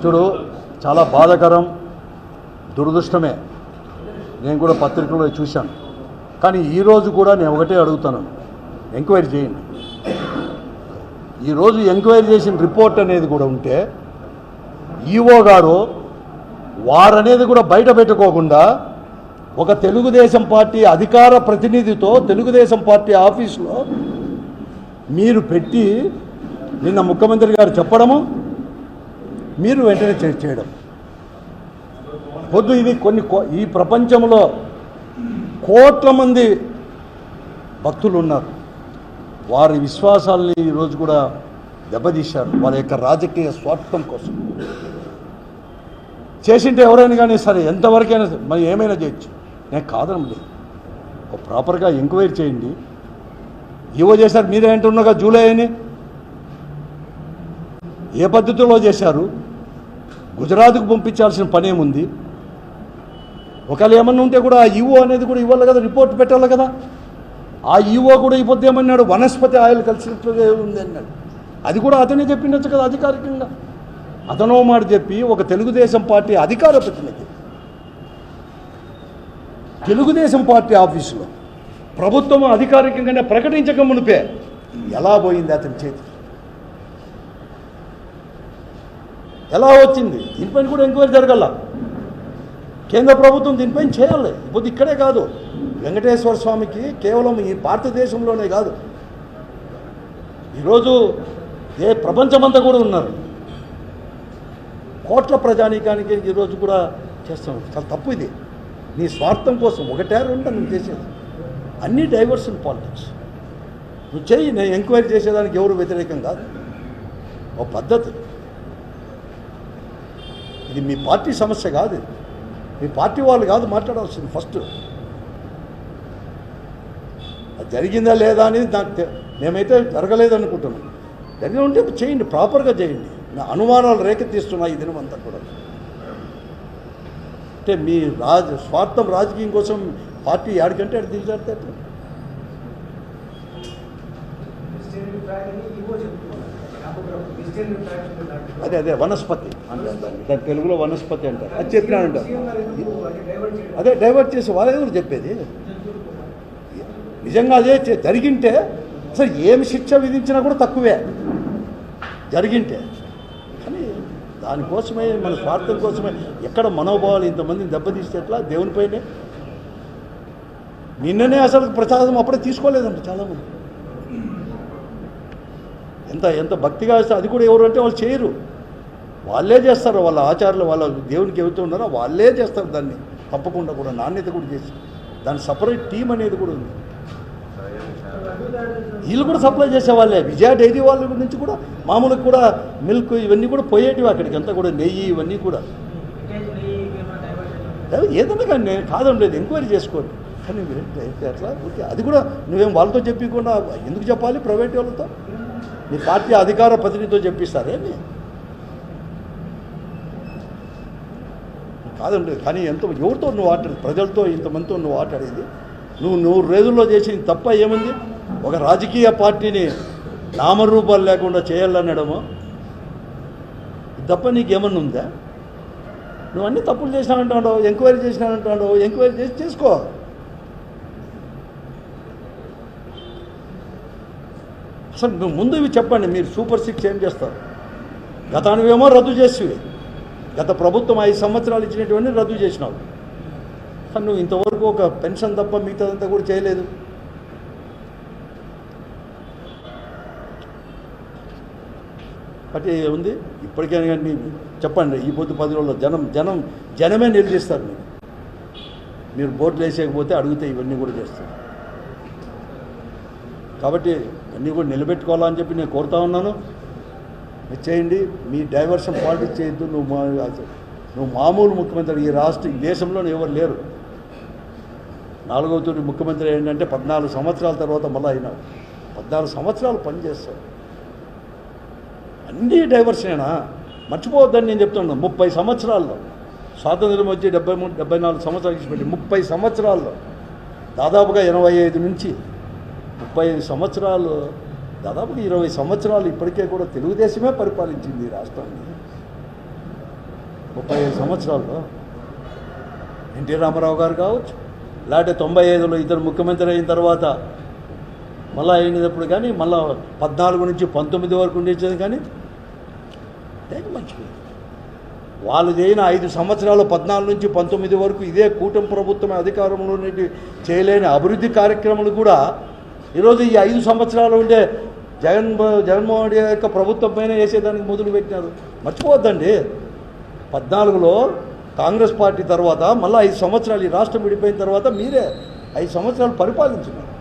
చూడు, చాలా బాధాకరం, దురదృష్టమే. నేను కూడా పత్రికలో చూశాను. కానీ ఈరోజు కూడా నేను ఒకటే అడుగుతాను, ఎంక్వైరీ చేయండి. ఈరోజు ఎంక్వైరీ చేసిన రిపోర్ట్ అనేది కూడా ఉంటే ఈఓ గారు వారనేది కూడా బయట పెట్టుకోకుండా ఒక తెలుగుదేశం పార్టీ అధికార ప్రతినిధితో తెలుగుదేశం పార్టీ ఆఫీసులో మీరు పెట్టి నిన్న ముఖ్యమంత్రి గారు చెప్పడము, మీరు వెంటనే చేయడం. పొద్దు ఇది ఈ ప్రపంచంలో కోట్ల మంది భక్తులు ఉన్నారు. వారి విశ్వాసాలని ఈరోజు కూడా దెబ్బతీశారు వాళ్ళ యొక్క రాజకీయ స్వార్థం కోసం. చేసింటే ఎవరైనా కానీ సరే, ఎంతవరకైనా మరి ఏమైనా చేయొచ్చు, నేను కాదనం లేదు. ఒక ప్రాపర్గా ఎంక్వైరీ చేయండి. ఏవో చేశారు, మీరే అంటున్నాగా జూలై అని. ఏ పద్ధతిలో చేశారు? గుజరాత్కు పంపించాల్సిన పని ఏముంది? ఒకవేళ ఏమన్నా ఉంటే కూడా ఆ ఈవో అనేది కూడా ఇవ్వాలి కదా, రిపోర్ట్ పెట్టాలి కదా. ఆ ఈవో కూడా ఇవ్వద్దు ఏమన్నాడు, వనస్పతి ఆయిల్ కలిసినట్లుగా ఉంది అన్నాడు. అది కూడా అతనే చెప్పిండొచ్చు కదా అధికారికంగా. అతనో మాట చెప్పి ఒక తెలుగుదేశం పార్టీ అధికార ప్రతినిధి తెలుగుదేశం పార్టీ ఆఫీసులో ప్రభుత్వం అధికారికంగానే ప్రకటించక మునిపే ఎలా పోయింది అతని చేతి, ఎలా వచ్చింది? దీనిపైన కూడా ఎంక్వైరీ జరగాల. కేంద్ర ప్రభుత్వం దీనిపైన చేయాలి. ఇప్పుడు ఇక్కడే కాదు, వెంకటేశ్వర స్వామికి కేవలం ఈ భారతదేశంలోనే కాదు, ఈరోజు ప్రపంచమంతా కూడా ఉన్నారు. కోట్ల ప్రజానీకానికి ఈరోజు కూడా చేస్తాం. చాలా తప్పు ఇది. నీ స్వార్థం కోసం ఒకటే రెండు నువ్వు చేసేది అన్నీ డైవర్షన్ పాలిటిక్స్. నువ్వు చెయ్యి, నేను ఎంక్వైరీ చేసేదానికి ఎవరు వ్యతిరేకం కాదు. ఒక పద్ధతి. ఇది మీ పార్టీ సమస్య కాదు, మీ పార్టీ వాళ్ళు కాదు మాట్లాడాల్సింది. ఫస్ట్ అది జరిగిందా లేదా అనేది నాకు మేమైతే జరగలేదనుకుంటున్నాం. జరిగి ఉంటే చేయండి, ప్రాపర్గా చేయండి. నా అనుమానాలు రేకెత్తిస్తున్నాయి ఈ దినం అంతా కూడా. అంటే మీ స్వార్థం రాజకీయం కోసం పార్టీ యాడికంటే అది దిగజారితే అదే వనస్పతి అంటే దాని తెలుగులో వనస్పతి అంటారు. అది చెప్పినాడంటారు. అదే డైవర్ట్ చేసి వాళ్ళే కూడా చెప్పేది. నిజంగా అదే జరిగింటే అసలు ఏమి శిక్ష విధించినా కూడా తక్కువే జరిగింటే. కానీ దానికోసమే, మన స్వార్థం కోసమే ఎక్కడ మనోభావాలు ఇంతమందిని దెబ్బతీస్తే ఎట్లా? దేవునిపైనే. నిన్ననే అసలు ప్రసాదం అప్పుడే తీసుకోలేదంట చాలామంది. ఎంత భక్తిగా వేస్తే అది కూడా ఎవరు అంటే వాళ్ళు చేయరు, వాళ్ళే చేస్తారు. వాళ్ళ ఆచారాలు వాళ్ళ దేవునికి ఎవరితో ఉన్నారో వాళ్ళే చేస్తారు దాన్ని. తప్పకుండా కూడా నాణ్యత కూడా చేసి దాని సపరేట్ టీం అనేది కూడా ఉంది. వీళ్ళు కూడా సప్లై చేసేవాళ్ళే. విజయ డైరీ వాళ్ళ నుంచి కూడా మామూలుగా కూడా మిల్క్ ఇవన్నీ కూడా పోయేటివి అక్కడికి. అంతా కూడా నెయ్యి ఇవన్నీ కూడా ఏదన్నా కానీ నేను కాదని లేదు, ఎంక్వైరీ చేసుకోండి. కానీ అట్లా అది కూడా నువ్వేం వాళ్ళతో చెప్పకుండా ఎందుకు చెప్పాలి? ప్రైవేట్ వాళ్ళతో మీ పార్టీ అధికార ప్రతినిధితో చెప్పిస్తారేమి? కాదండి. కానీ ఎవరితో నువ్వు ఆటాడు? ప్రజలతో ఇంతమందితో నువ్వు ఆటాడేది. నువ్వు 100 రోజుల్లో చేసిన తప్ప ఏముంది? ఒక రాజకీయ పార్టీని నామరూపాలు లేకుండా చేయాలనడము తప్ప నీకేమన్నా ఉందా? నువ్వు అన్నీ తప్పులు చేసినానంటాడు, ఎంక్వైరీ చేసినానంటాడు. ఎంక్వైరీ చేసుకో. అసలు నువ్వు ముందు ఇవి చెప్పండి. మీరు సూపర్ 6 ఏం చేస్తారు? గతానివేమో రద్దు చేసేవి. గత ప్రభుత్వం 5 సంవత్సరాలు ఇచ్చినటువంటి రద్దు చేసినావు. కానీ నువ్వు ఇంతవరకు ఒక పెన్షన్ తప్ప మిగతాదంతా కూడా చేయలేదు. అంటే ఉంది. ఇప్పటికైనా కానీ చెప్పండి. ఈ పొద్దు 10 రోజుల్లో జనమే నిలదీస్తారు. మీరు బోర్డులు వేసేయకపోతే అడిగితే ఇవన్నీ కూడా చేస్తారు. కాబట్టి అన్నీ కూడా నిలబెట్టుకోవాలని చెప్పి నేను కోరుతా ఉన్నాను. మీరు చేయండి. మీ డైవర్షన్ పాలిటిక్స్ చేయొద్దు. నువ్వు మామూలు ముఖ్యమంత్రి ఈ దేశంలోనే ఎవరు లేరు. 4వ తూరి ముఖ్యమంత్రి ఏంటంటే 14 సంవత్సరాల తర్వాత మళ్ళీ అయినావు. 14 సంవత్సరాలు పనిచేస్తావు. అన్నీ డైవర్షనేనా? మర్చిపోవద్దని నేను చెప్తున్నాను. 30 సంవత్సరాల్లో స్వాతంత్రం వచ్చి 73-74 సంవత్సరాలు ఇచ్చిపెట్టి 30 సంవత్సరాల్లో దాదాపుగా 85 నుంచి 35 సంవత్సరాలు దాదాపు 20 సంవత్సరాలు ఇప్పటికే కూడా తెలుగుదేశమే పరిపాలించింది ఈ రాష్ట్రాన్ని. 35 సంవత్సరాల్లో ఎన్టీ రామారావు గారు కావచ్చు, లేకపోతే 95లో ఇతను ముఖ్యమంత్రి అయిన తర్వాత మళ్ళీ అయినప్పుడు కానీ మళ్ళీ 14 నుంచి 19 వరకు ఉండేది కానీ మంచిది. వాళ్ళు చేయని 5 సంవత్సరాలు 14 నుంచి 19 వరకు ఇదే కూటమి ప్రభుత్వం అధికారంలో చేయలేని అభివృద్ధి కార్యక్రమాలు కూడా ఈరోజు ఈ 5 సంవత్సరాలు ఉండే జగన్మోహన్ రెడ్డి యొక్క ప్రభుత్వం పైన వేసేదానికి మొదలు పెట్టినారు. మర్చిపోవద్దండి, 14లో కాంగ్రెస్ పార్టీ తర్వాత మళ్ళీ 5 సంవత్సరాలు ఈ రాష్ట్రం విడిపోయిన తర్వాత మీరే 5 సంవత్సరాలు పరిపాలించినారు.